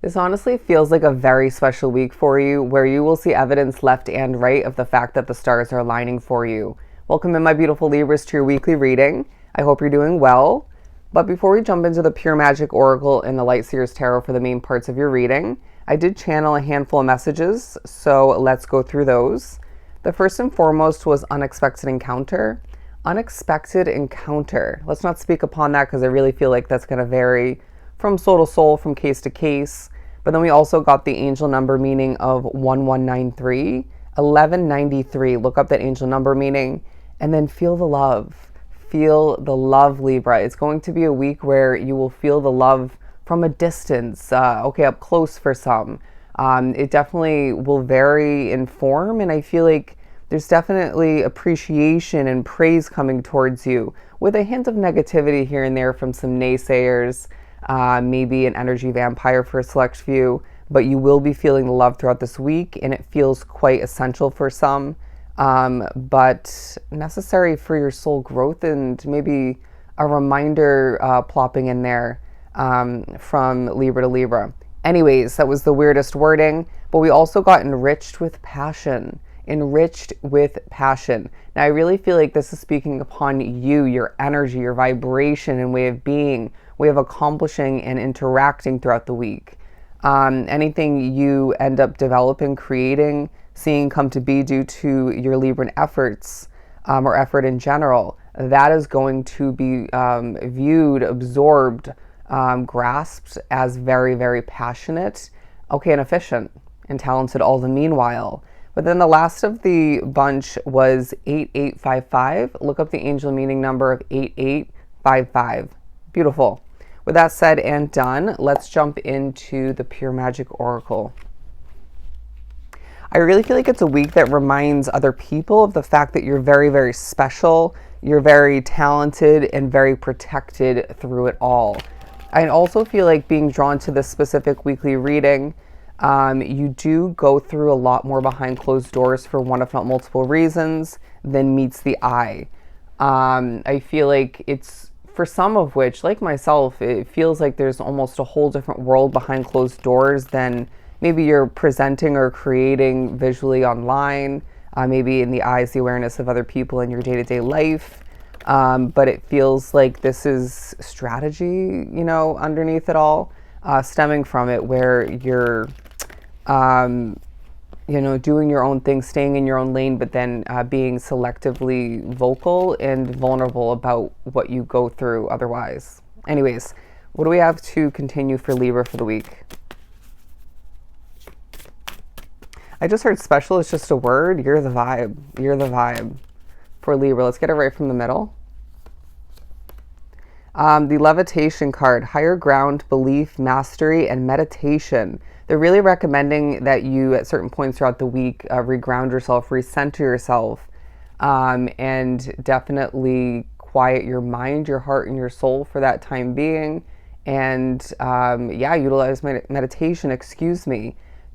This honestly feels like a very special week for you, where you will see evidence left and right of the fact that the stars are aligning for you. Welcome in, my beautiful Libras, to your weekly reading. I hope you're doing well. But before we jump into the Pure Magic Oracle and the Light Seers Tarot for the main parts of your reading, I did channel a handful of messages, so let's go through those. The first and foremost was unexpected encounter. Unexpected encounter. Let's not speak upon that because I really feel like that's going to vary from soul to soul, from case to case. But then we also got the angel number meaning of 1193, 1193. Look up that angel number meaning and then feel the love. Feel the love, Libra. It's going to be a week where you will feel the love from a distance, up close for some. It definitely will vary in form, and I feel like there's definitely appreciation and praise coming towards you, with a hint of negativity here and there from some naysayers, maybe an energy vampire for a select few, but you will be feeling the love throughout this week, and it feels quite essential for some, but necessary for your soul growth, and maybe a reminder plopping in there from Libra to Libra. Anyways, that was the weirdest wording, but we also got enriched with passion. Enriched with passion. Now, I really feel like this is speaking upon you, your energy, your vibration and way of being, way of accomplishing and interacting throughout the week. Anything you end up developing, creating, seeing come to be due to your Libran efforts, or effort in general, that is going to be viewed, absorbed, grasped as very, very passionate, and efficient and talented all the meanwhile. But then the last of the bunch was 8855. Look up the angel meaning number of 8855. Beautiful. With that said and done, let's jump into the Pure Magic Oracle. I really feel like it's a week that reminds other people of the fact that you're very, very special, you're very talented, and very protected through it all. I also feel like being drawn to this specific weekly reading, you do go through a lot more behind closed doors for one, if not multiple reasons, than meets the eye. I feel like it's, for some of which, like myself, it feels like there's almost a whole different world behind closed doors than maybe you're presenting or creating visually online, maybe in the eyes, the awareness of other people in your day-to-day life. But it feels like this is strategy, underneath it all, stemming from it, where you're, doing your own thing, staying in your own lane, but then being selectively vocal and vulnerable about what you go through otherwise. Anyways, what do we have to continue for Libra for the week? I just heard special is just a word. You're the vibe. You're the vibe for Libra. Let's get it right from the middle. The levitation card, higher ground, belief, mastery, and meditation. They're really recommending that you, at certain points throughout the week, reground yourself, recenter yourself, and definitely quiet your mind, your heart, and your soul for that time being. And utilize meditation,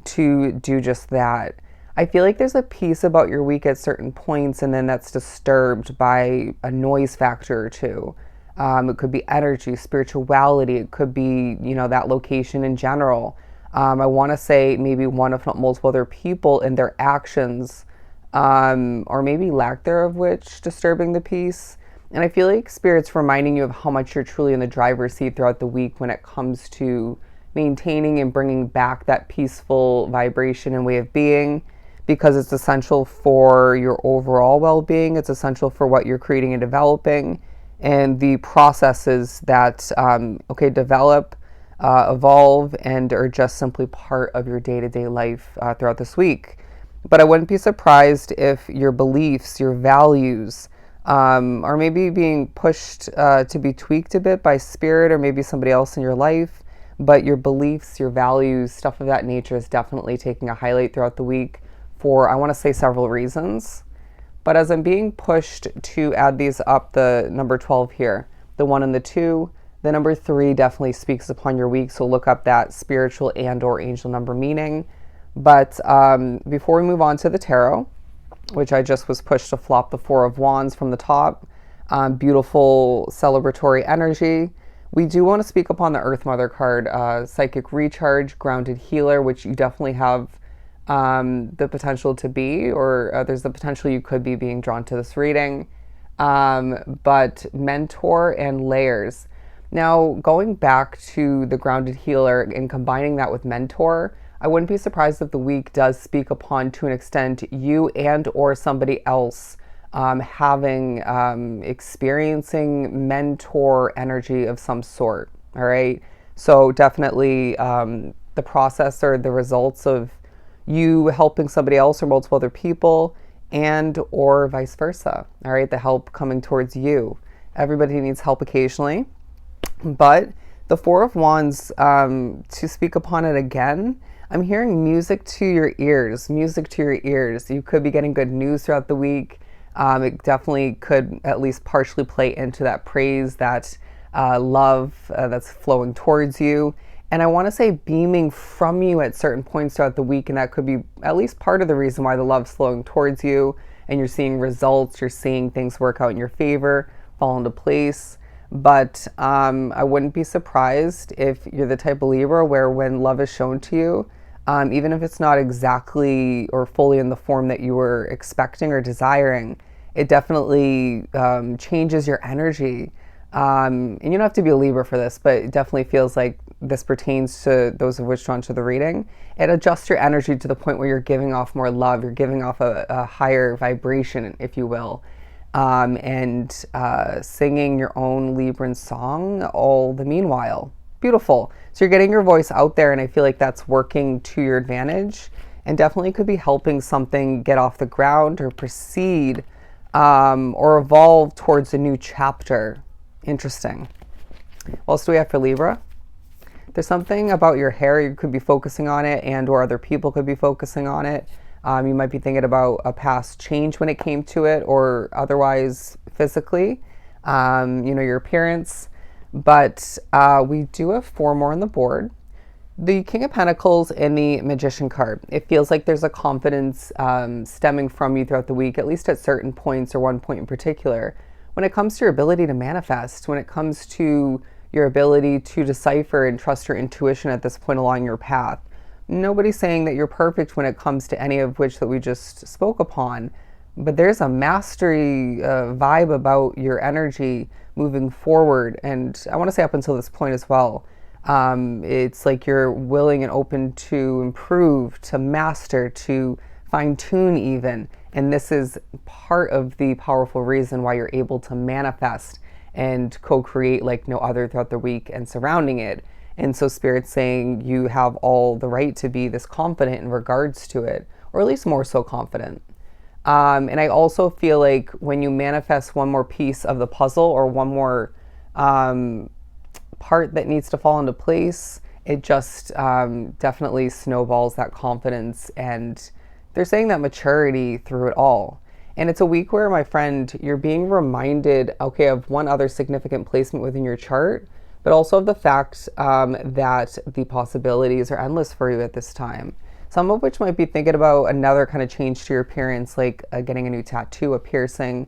to do just that. I feel like there's a piece about your week at certain points, and then that's disturbed by a noise factor or two. It could be energy, spirituality. It could be, that location in general. I want to say maybe one, if not multiple other people and their actions, or maybe lack thereof, which disturbing the peace. And I feel like Spirit's reminding you of how much you're truly in the driver's seat throughout the week when it comes to maintaining and bringing back that peaceful vibration and way of being, because it's essential for your overall well-being. It's essential for what you're creating and developing, and the processes that develop, evolve, and are just simply part of your day-to-day life throughout this week. But I wouldn't be surprised if your beliefs, your values, are maybe being pushed to be tweaked a bit by Spirit or maybe somebody else in your life. But your beliefs, your values, stuff of that nature is definitely taking a highlight throughout the week for, I want to say, several reasons. But as I'm being pushed to add these up, the number 12 here, the 1 and the 2, the number 3 definitely speaks upon your week. So look up that spiritual and or angel number meaning. But before we move on to the tarot, which I just was pushed to flop the 4 of Wands from the top, beautiful celebratory energy. We do want to speak upon the Earth Mother card, Psychic Recharge, Grounded Healer, which you definitely have the potential to be, or there's the potential you could be being drawn to this reading. But Mentor and Layers. Now, going back to the Grounded Healer and combining that with Mentor, I wouldn't be surprised if the week does speak upon, to an extent, you and or somebody else having experiencing mentor energy of some sort. All right, so definitely the process or the results of you helping somebody else or multiple other people, and or vice versa. All right, the help coming towards you. Everybody needs help occasionally, but the Four of Wands, to speak upon it again, I'm hearing music to your ears. Music to your ears. You could be getting good news throughout the week. It definitely could at least partially play into that praise, that love that's flowing towards you. And I want to say beaming from you at certain points throughout the week. And that could be at least part of the reason why the love's flowing towards you and you're seeing results, you're seeing things work out in your favor, fall into place. But I wouldn't be surprised if you're the type of Libra where when love is shown to you, even if it's not exactly or fully in the form that you were expecting or desiring, it definitely changes your energy. And you don't have to be a Libra for this, but it definitely feels like this pertains to those of which drawn to the reading. It adjusts your energy to the point where you're giving off more love, you're giving off a higher vibration, if you will. And singing your own Libran song all the meanwhile. Beautiful. So you're getting your voice out there, and I feel like that's working to your advantage and definitely could be helping something get off the ground or proceed or evolve towards a new chapter. Interesting. What else do we have for Libra? There's something about your hair. You could be focusing on it, and or other people could be focusing on it. You might be thinking about a past change when it came to it, or otherwise physically, your appearance. But we do have 4 more on the board. The King of Pentacles and the Magician card. It feels like there's a confidence stemming from you throughout the week, at least at certain points or one point in particular, when it comes to your ability to manifest, when it comes to your ability to decipher and trust your intuition at this point along your path. Nobody's saying that you're perfect when it comes to any of which that we just spoke upon, but there's a mastery vibe about your energy moving forward. And I want to say up until this point as well, it's like you're willing and open to improve, to master, to fine tune even. And this is part of the powerful reason why you're able to manifest and co-create like no other throughout the week and surrounding it. And so Spirit's saying you have all the right to be this confident in regards to it, or at least more so confident. And I also feel like when you manifest one more piece of the puzzle or one more part that needs to fall into place, it just definitely snowballs that confidence. And they're saying that maturity through it all. And it's a week where, my friend, you're being reminded, okay, of one other significant placement within your chart, but also of the fact that the possibilities are endless for you at this time. Some of which might be thinking about another kind of change to your appearance, like getting a new tattoo, a piercing,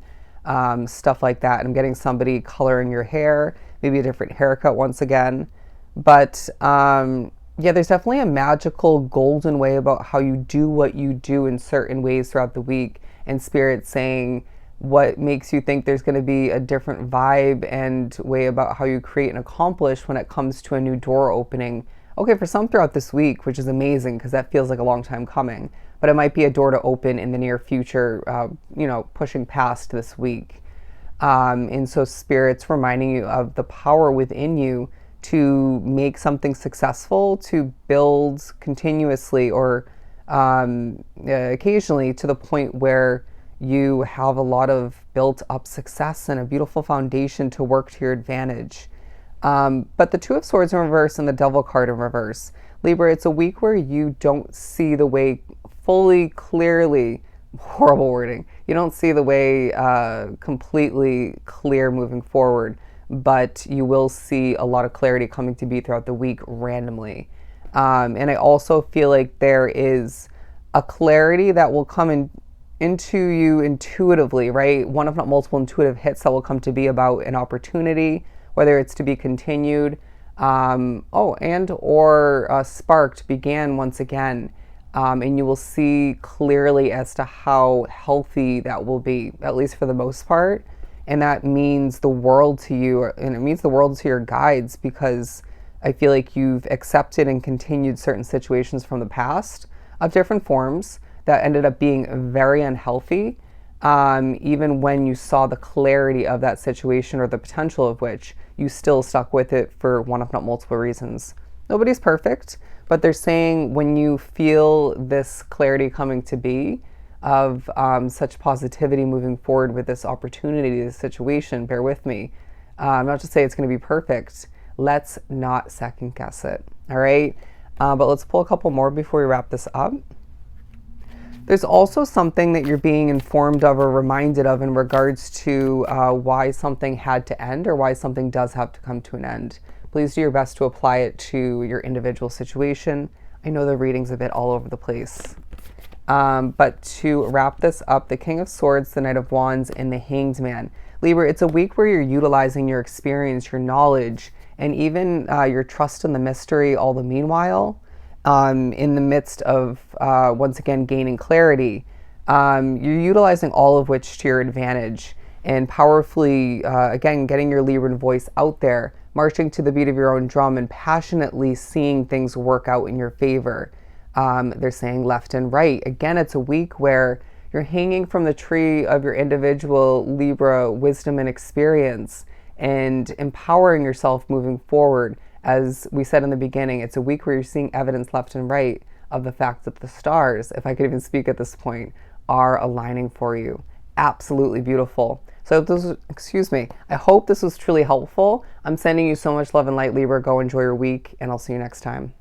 stuff like that. And I'm getting somebody coloring your hair, maybe a different haircut once again. But yeah, there's definitely a magical golden way about how you do what you do in certain ways throughout the week. And Spirit saying what makes you think there's going to be a different vibe and way about how you create and accomplish when it comes to a new door opening. Okay, for some throughout this week, which is amazing because that feels like a long time coming, but it might be a door to open in the near future, pushing past this week. And so Spirit's reminding you of the power within you to make something successful, to build continuously or occasionally to the point where you have a lot of built up success and a beautiful foundation to work to your advantage. But the Two of Swords in reverse and the Devil card in reverse. Libra, it's a week where you don't see the way fully, clearly, horrible wording. You don't see the way completely clear moving forward, but you will see a lot of clarity coming to be throughout the week randomly. And I also feel like there is a clarity that will come into you intuitively, right? One if not multiple intuitive hits that will come to be about an opportunity, whether it's to be continued, or sparked, began once again. And you will see clearly as to how healthy that will be, at least for the most part. And that means the world to you, and it means the world to your guides, because I feel like you've accepted and continued certain situations from the past of different forms that ended up being very unhealthy, even when you saw the clarity of that situation or the potential of which, you still stuck with it for one, if not multiple reasons. Nobody's perfect, but they're saying when you feel this clarity coming to be of such positivity moving forward with this opportunity, this situation, bear with me. Not to say it's going to be perfect. Let's not second guess it. All right. But let's pull a couple more before we wrap this up. There's also something that you're being informed of or reminded of in regards to why something had to end or why something does have to come to an end. Please do your best to apply it to your individual situation. I know the reading's a bit all over the place. But to wrap this up, the King of Swords, the Knight of Wands, and the Hanged Man. Libra, it's a week where you're utilizing your experience, your knowledge, and even your trust in the mystery all the meanwhile, in the midst of, once again, gaining clarity. You're utilizing all of which to your advantage and powerfully, again, getting your Libran voice out there, marching to the beat of your own drum and passionately seeing things work out in your favor. They're saying left and right. Again, it's a week where you're hanging from the tree of your individual Libra wisdom and experience and empowering yourself moving forward. As we said in the beginning, it's a week where you're seeing evidence left and right of the fact that the stars, if I could even speak at this point, are aligning for you. Absolutely beautiful. So I hope this was truly helpful. I'm sending you so much love and light, Libra. Go enjoy your week, and I'll see you next time.